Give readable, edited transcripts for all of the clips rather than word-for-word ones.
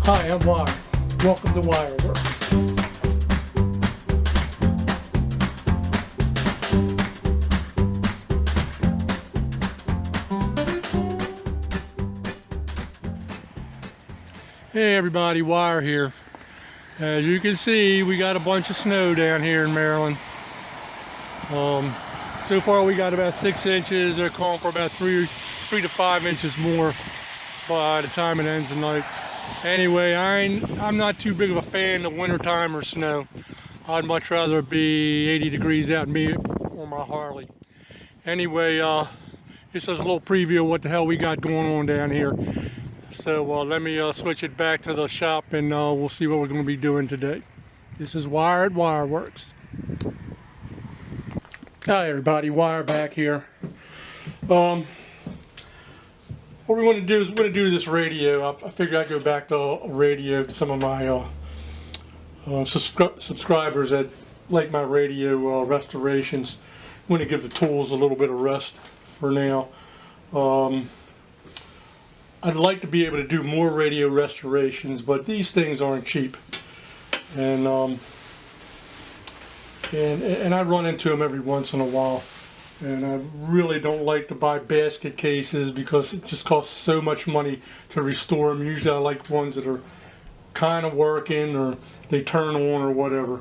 Hi, I'm Wire. Welcome to Wireworks. Hey everybody, Wire here. As you can see, we got a bunch of snow down here in Maryland. So far we got about 6 inches. They're calling for about 3 to 5 inches more by the time it ends tonight. Anyway, I'm not too big of a fan of wintertime or snow. I'd much rather it be 80 degrees out and me on my Harley. Anyway, this is a little preview of what the hell we got going on down here. So let me switch it back to the shop and we'll see what we're going to be doing today. This is Wire at Wireworks. Hi everybody, Wire back here. What we want to do is we're going to do this radio. I figured I'd go back to radio to some of my subscribers that like my radio restorations. I'm going to give the tools a little bit of rest for now. I'd like to be able to do more radio restorations, but these things aren't cheap. And I run into them every once in a while. And I really don't like to buy basket cases because it just costs so much money to restore them. Usually I like ones that are kind of working or they turn on or whatever.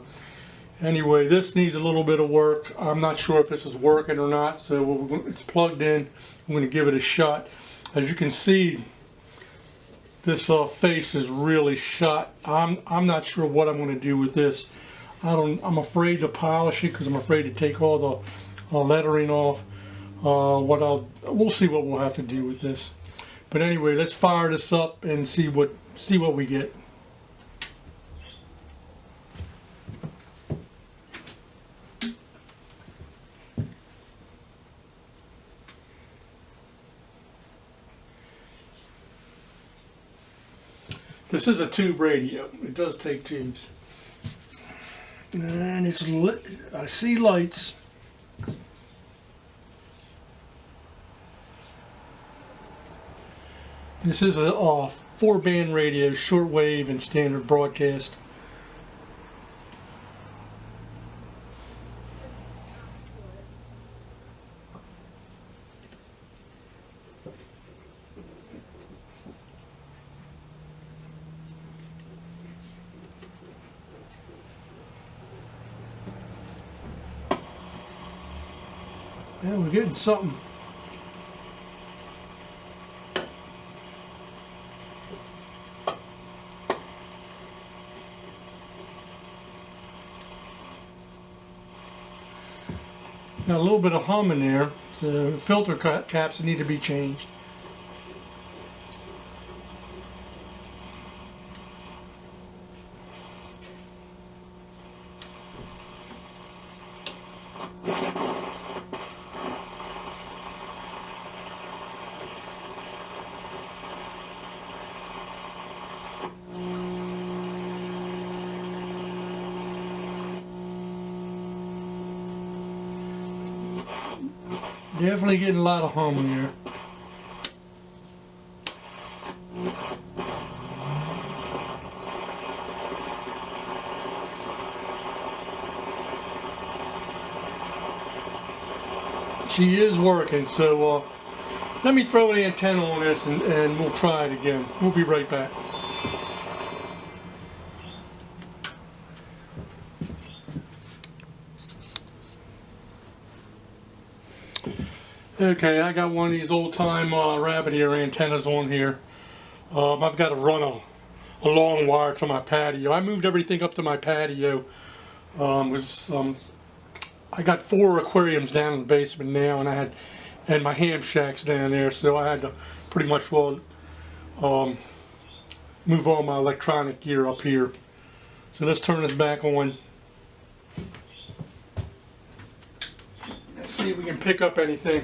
Anyway, this needs a little bit of work. I'm not sure if this is working or not, so it's plugged in. I'm going to give it a shot. As you can see, this face is really shot. I'm not sure what I'm going to do with this. I'm afraid to polish it because I'm afraid to take all the lettering off. We'll see what we'll have to do with this. But anyway, let's fire this up and see what we get. This is a tube radio. It does take tubes. And it's lit. I see lights. This is a 4-band radio, shortwave and standard broadcast. Yeah, we're getting something. Got a little bit of hum in there, so filter caps need to be changed. Definitely getting a lot of hum here. She is working, so let me throw an antenna on this and we'll try it again. We'll be right back. Okay, I got one of these old-time rabbit ear antennas on here. I've got to run a long wire to my patio. I moved everything up to my patio. I got 4 aquariums down in the basement now, and my ham shack's down there, so I had to pretty much move all my electronic gear up here. So let's turn this back on. Let's see if we can pick up anything.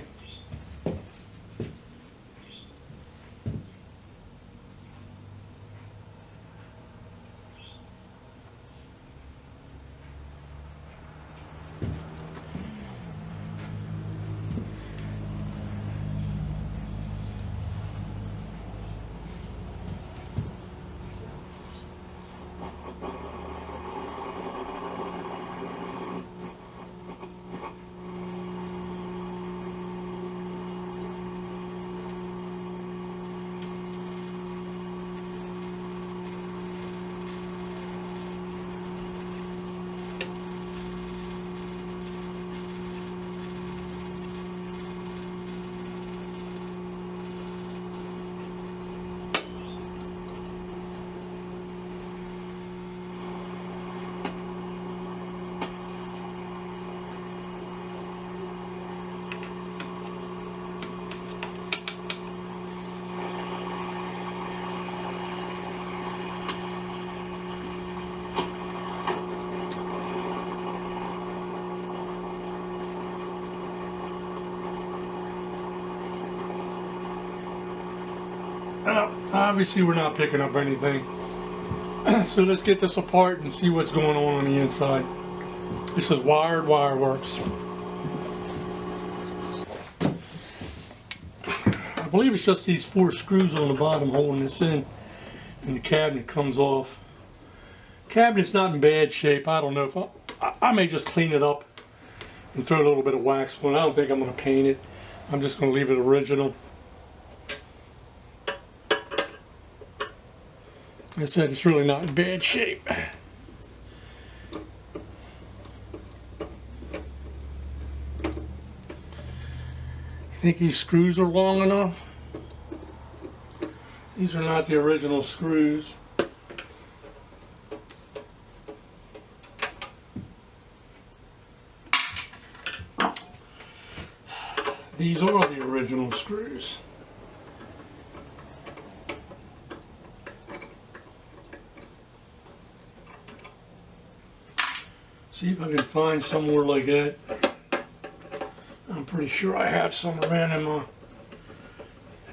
Obviously we're not picking up anything. So let's get this apart and see what's going on the inside. This is wired wireworks. I believe it's just these 4 screws on the bottom holding this in, and the cabinet comes off. Cabinet's not in bad shape. I don't know if I may just clean it up and throw a little bit of wax on it. I don't think I'm going to paint it. I'm just going to leave it original. Like I said, it's really not in bad shape. Think these screws are long enough? These are not the original screws. These are the original screws. See if I can find somewhere like that. I'm pretty sure I have some around in my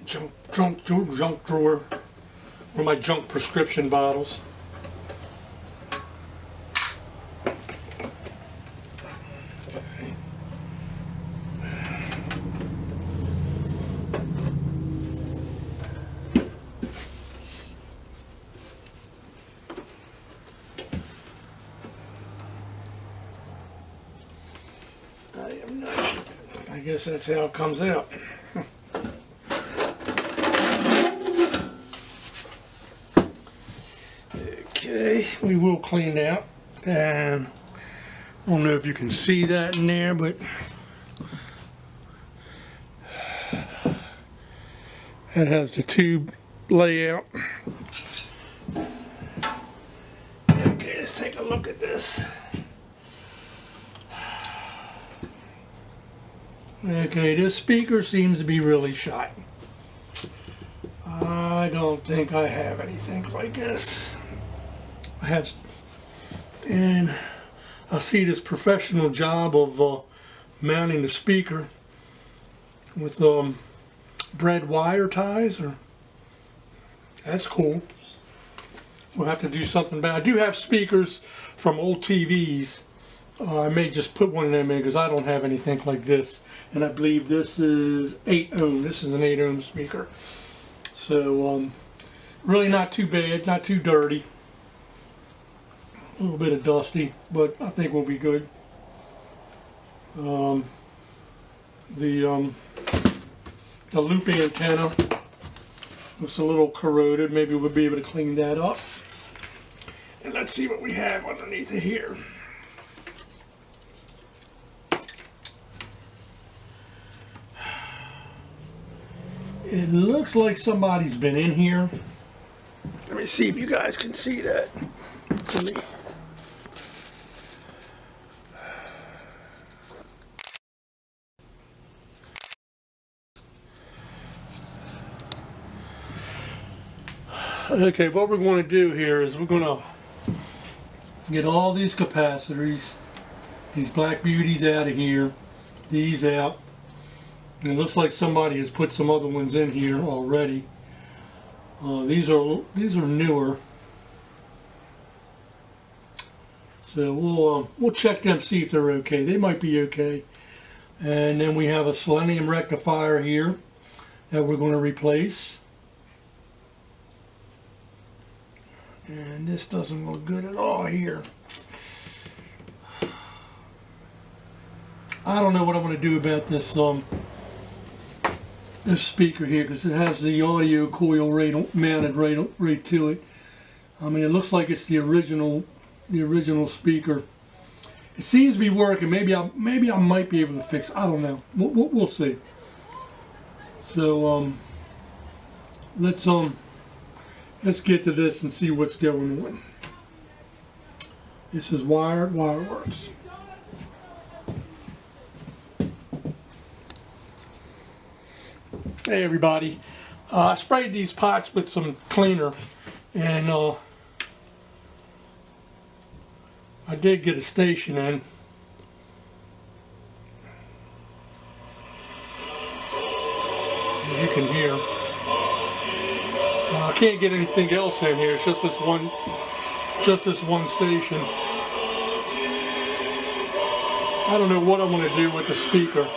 junk drawer, or my junk prescription bottles. Okay. I am not sure. I guess that's how it comes out. Okay, we will clean it out. And I don't know if you can see that in there, but that has the tube layout. Okay, let's take a look at this. Okay, this speaker seems to be really shot. I don't think I have anything like this. I have, and I see this professional job of mounting the speaker with braid wire ties, or that's cool. We'll have to do something about it. I do have speakers from old TVs. I may just put one of them in because I don't have anything like this. And I believe this is 8 ohm. This is an 8 ohm speaker. So really not too bad, not too dirty. A little bit of dusty, but I think we'll be good. The loop antenna looks a little corroded. Maybe we'll be able to clean that up. And let's see what we have underneath it here. It looks like somebody's been in here. Let me see if you guys can see that. Let me. Okay, what we're going to do here is we're going to get all these capacitors, these black beauties out of here, these out. And it looks like somebody has put some other ones in here already. These are newer. So we'll check them, see if they're okay. They might be okay. And then we have a selenium rectifier here that we're going to replace. And this doesn't look good at all here. I don't know what I'm going to do about this this speaker here, because it has the audio coil mounted right to it. I mean, it looks like it's the original speaker. It seems to be working. Maybe I might be able to fix it. I don't know. We'll see. So let's get to this and see what's going on. This is wired wireworks. Hey everybody, I sprayed these pots with some cleaner, and I did get a station in. As you can hear. can't get anything else in here. It's just this one station. I don't know what I'm going to do with the speaker.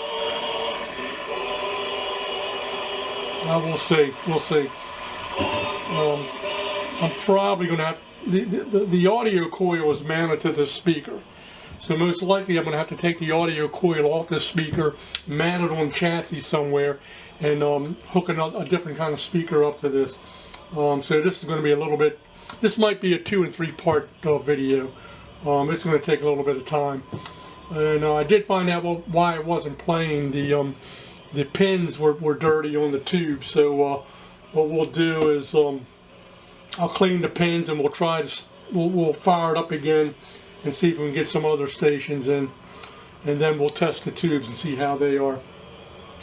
We'll see. We'll see. I'm probably going to have the audio coil is mounted to this speaker, so most likely I'm going to have to take the audio coil off this speaker, mount it on chassis somewhere, and hook a different kind of speaker up to this. So this is going to be a little bit. This might be a 2 and 3 part video. It's going to take a little bit of time, and I did find out why it wasn't playing. The pins were dirty on the tube, so what we'll do is I'll clean the pins and we'll fire it up again and see if we can get some other stations in, and then we'll test the tubes and see how they are.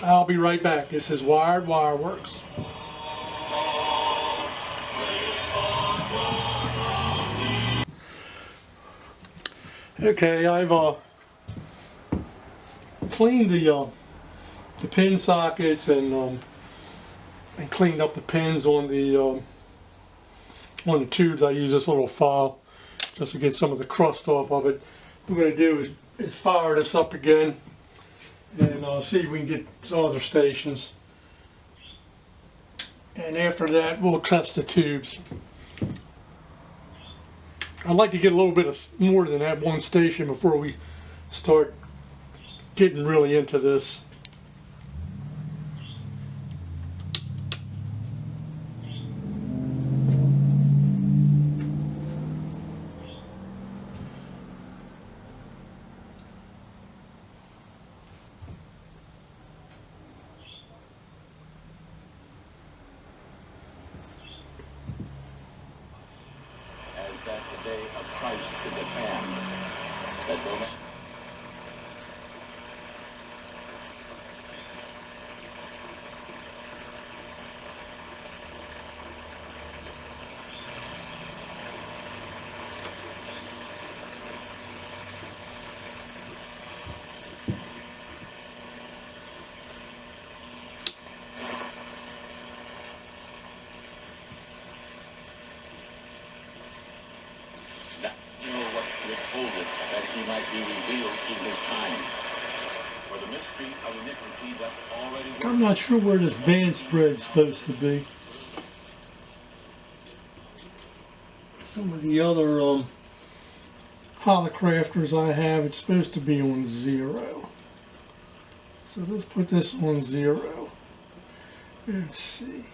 I'll be right back. This is Wired Wireworks. Okay, I've cleaned the pin sockets and cleaned up the pins on the tubes. I use this little file just to get some of the crust off of it. What we're going to do is fire this up again and see if we can get some other stations. And after that, we'll test the tubes. I'd like to get a little bit more than that one station before we start getting really into this. That the day of Christ is at hand, that no man that he might be revealed in his time. For the mystery of iniquity that already works. I'm not sure where this band spread's supposed to be. Some of the other Hallicrafters I have, it's supposed to be on 0. So let's put this on 0. Let's see.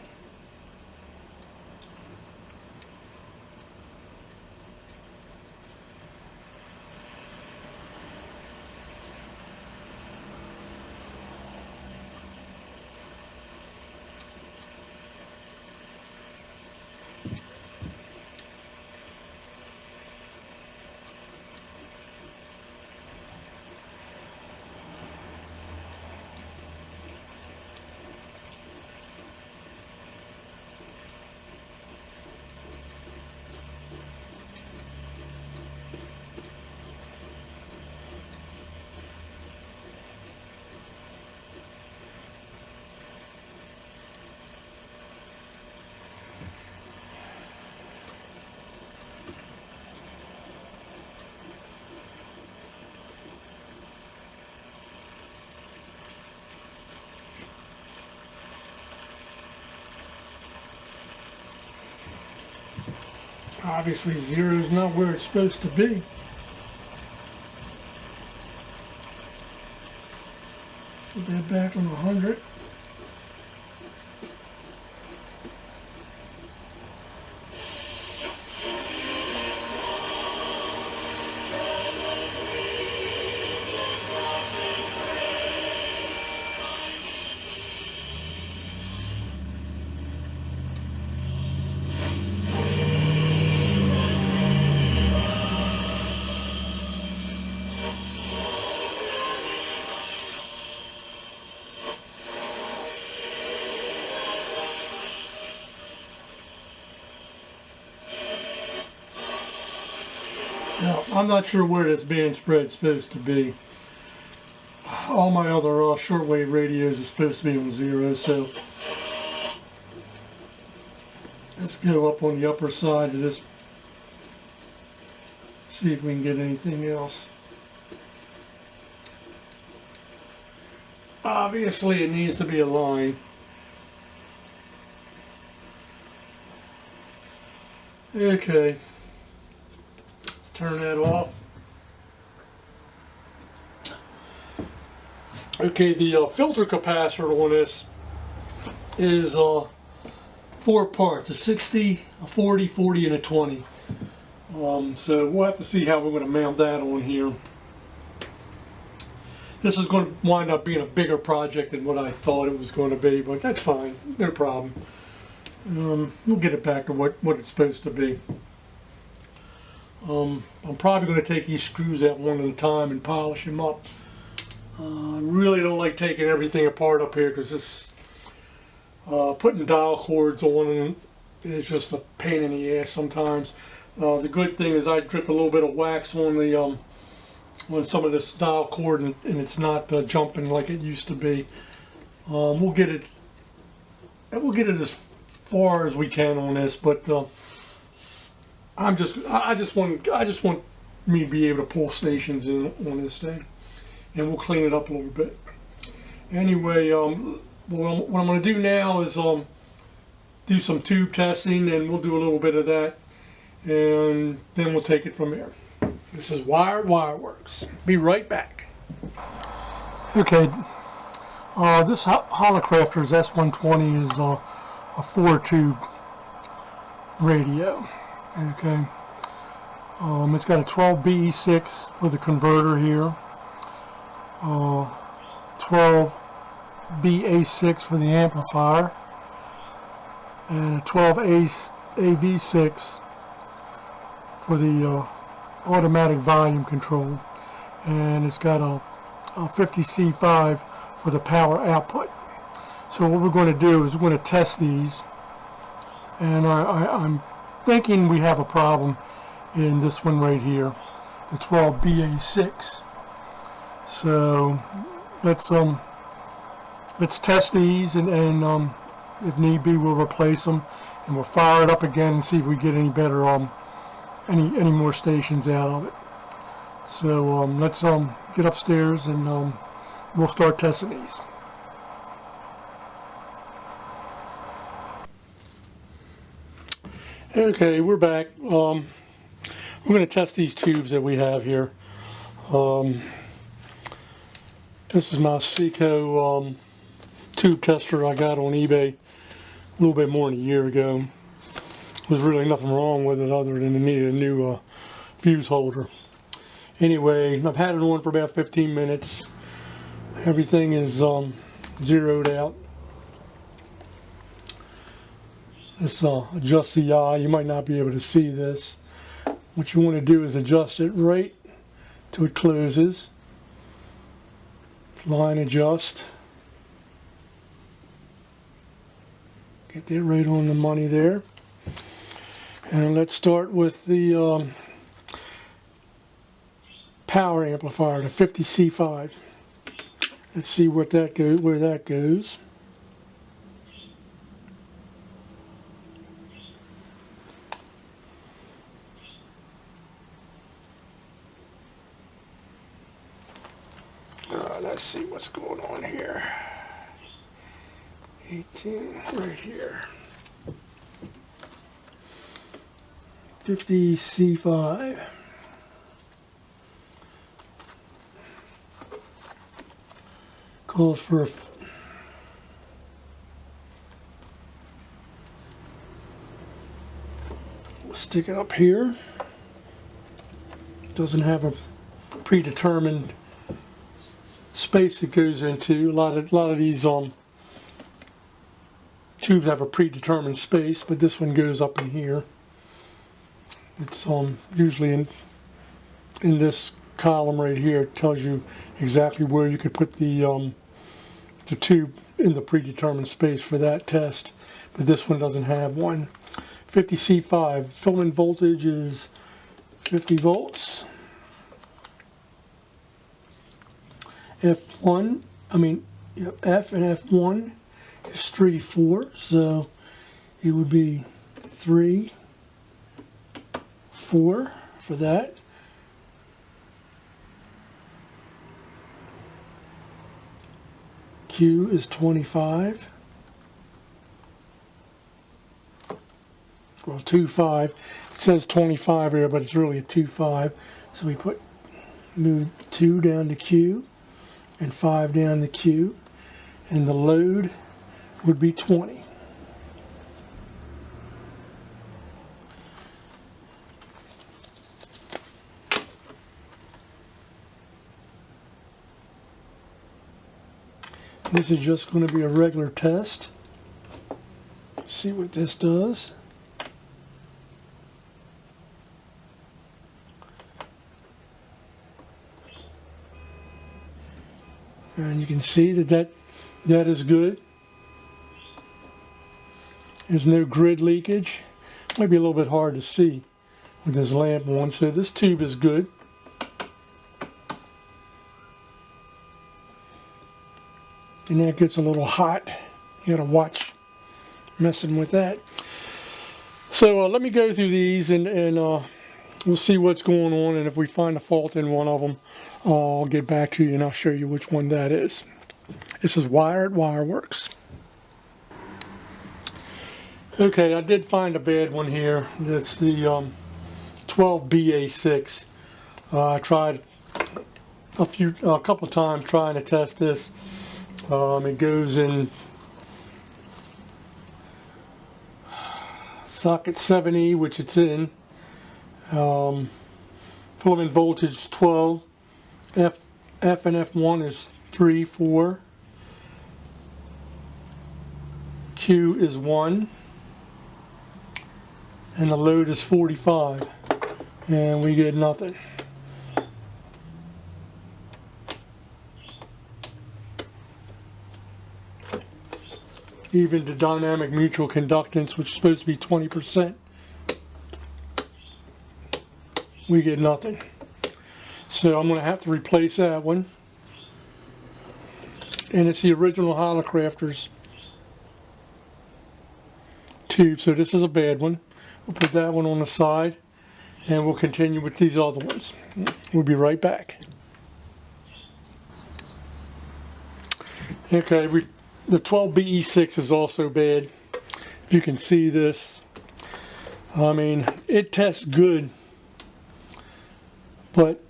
Obviously 0 is not where it's supposed to be. Put that back on 100. Now, I'm not sure where this band spread's supposed to be. All my other shortwave radios are supposed to be on 0, so Let's go up on the upper side of this, see if we can get anything else. Obviously it needs to be a line. Okay, let's turn that off. Okay, the filter capacitor on this is 4 parts, a 60, a 40, 40, and a 20. So we'll have to see how we're going to mount that on here. This is going to wind up being a bigger project than what I thought it was going to be, but that's fine, no problem. We'll get it back to what it's supposed to be. I'm probably going to take these screws out one at a time and polish them up. I really don't like taking everything apart up here because this putting dial cords on is just a pain in the ass sometimes. The good thing is I dripped a little bit of wax on the on some of this dial cord, and it's not jumping like it used to be. We'll get it as far as we can on this, but I just want me to be able to pull stations in on this thing, and we'll clean it up a little bit. Anyway, what I'm going to do now is do some tube testing, and we'll do a little bit of that, and then we'll take it from there. This is Wired Wireworks. Be right back. Okay, this Hallicrafters S120 is a 4-tube radio. Okay, it's got a 12BE6 for the converter here, 12BA6 for the amplifier, and a 12AV6 for the automatic volume control, and it's got a 50C5 for the power output. So what we're going to do is we're going to test these, and I'm thinking we have a problem in this one right here, the 12BA6. So let's test these, and if need be we'll replace them, and we'll fire it up again and see if we get any better any more stations out of it. So let's get upstairs, and we'll start testing these. Okay, we're back. We're going to test these tubes that we have here. This is my Seco tube tester I got on eBay a little bit more than a year ago. There's really nothing wrong with it other than it needed a new fuse holder. Anyway, I've had it on for about 15 minutes. Everything is zeroed out. Let's adjust the eye. You might not be able to see this. What you want to do is adjust it right till it closes. Line adjust. Get that right on the money there. And let's start with the power amplifier, the 50C5. Let's see where that goes. Let's see what's going on here. 18 right here. 50C5. Calls for we'll stick it up here. Doesn't have a predetermined space it goes into. A lot of these tubes have a predetermined space, but this one goes up in here. It's usually in this column right here. It tells you exactly where you could put the tube in the predetermined space for that test, but this one doesn't have one. 50C5 filament voltage is 50 volts. F and F1 is 3 to 4, so it would be 3, 4 for that. Q is 25. Well, 2.5. It says 25 here, but it's really a 2.5. So we move 2 down to Q and 5 down to Q, and the load would be 20. This is just going to be a regular test. See what this does. And you can see that is good. There's no grid leakage. Might be a little bit hard to see with this lamp on, so this tube is good. And that gets a little hot. You gotta watch messing with that. So let me go through these and we'll see what's going on, and if we find a fault in one of them, I'll get back to you and I'll show you which one that is. This is Wire at Wireworks. Okay, I did find a bad one here. That's the 12BA6. I tried a couple of times trying to test this. It goes in socket 7E, which it's in. Filament voltage 12. F and F1 is 3, 4. Q is 1. And the load is 45. And we get nothing. Even the dynamic mutual conductance, which is supposed to be 20%, we get nothing. So I'm going to have to replace that one. And it's the original Hallicrafters tube, so this is a bad one. We'll put that one on the side, and we'll continue with these other ones. We'll be right back. Okay, the 12BE6 is also bad. If you can see this, I mean, it tests good, but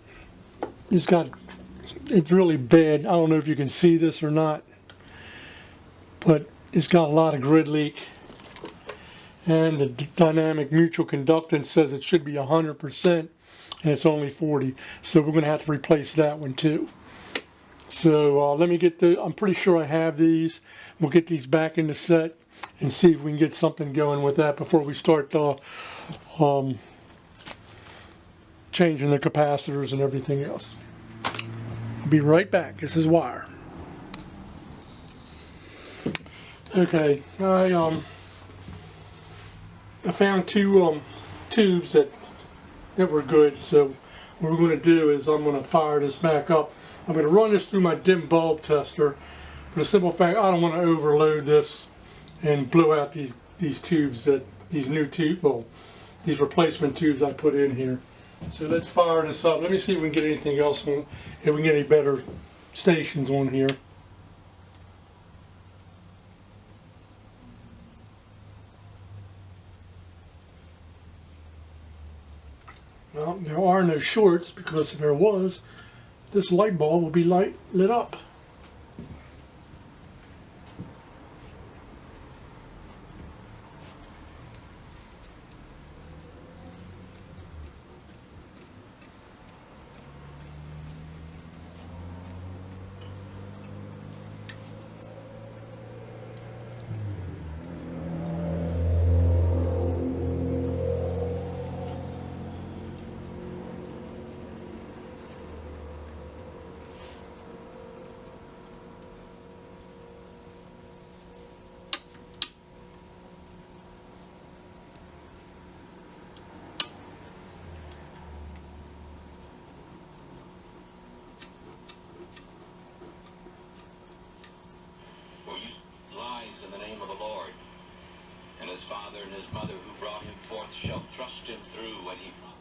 it's really bad. I don't know if you can see this or not, but it's got a lot of grid leak. And the dynamic mutual conductance says it should be 100%, and it's only 40. So we're going to have to replace that one too. So let me get I'm pretty sure I have these. We'll get these back in the set and see if we can get something going with that before we start changing the capacitors and everything else. I'll be right back. This is Wire. Okay, I found two tubes that were good. So what we're going to do is I'm going to fire this back up. I'm going to run this through my dim bulb tester for the simple fact I don't want to overload this and blow out these tubes, these replacement tubes I put in here. So let's fire this up. Let me see if we can get anything else on, if we can get any better stations on here. Well, there are no shorts, because if there was, this light bulb will be lit up. For you lies in the name of the Lord. and his father and his mother who brought him forth shall thrust him through when he prophesies.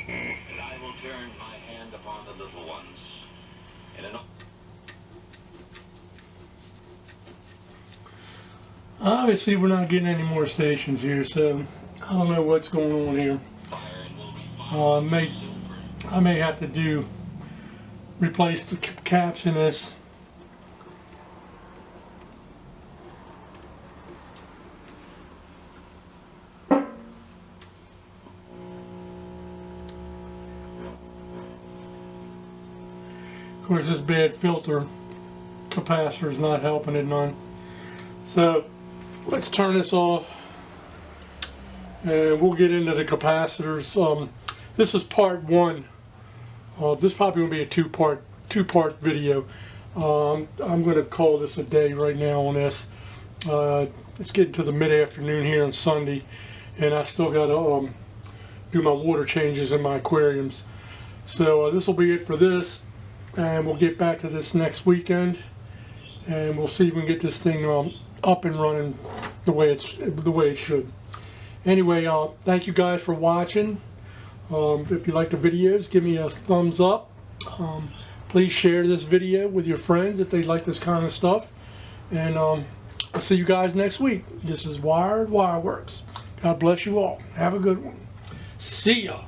And I will turn my hand upon the little ones. And an Obviously, we're not getting any more stations here, so I don't know what's going on here. fire and will refine silver. I may have to replace the caps in this. Of course, this bad filter capacitor is not helping it none. So let's turn this off, and we'll get into the capacitors. This is part one. This is probably going to be a two-part video. I'm going to call this a day right now on this. It's getting to the mid-afternoon here on Sunday, and I still got to do my water changes in my aquariums. So this will be it for this, and we'll get back to this next weekend, and we'll see if we can get this thing up and running the way it should. Anyway, thank you guys for watching. If you like the videos, give me a thumbs up. Please share this video with your friends if they like this kind of stuff. And I'll see you guys next week. This is Wired Wireworks. God bless you all. Have a good one. See ya.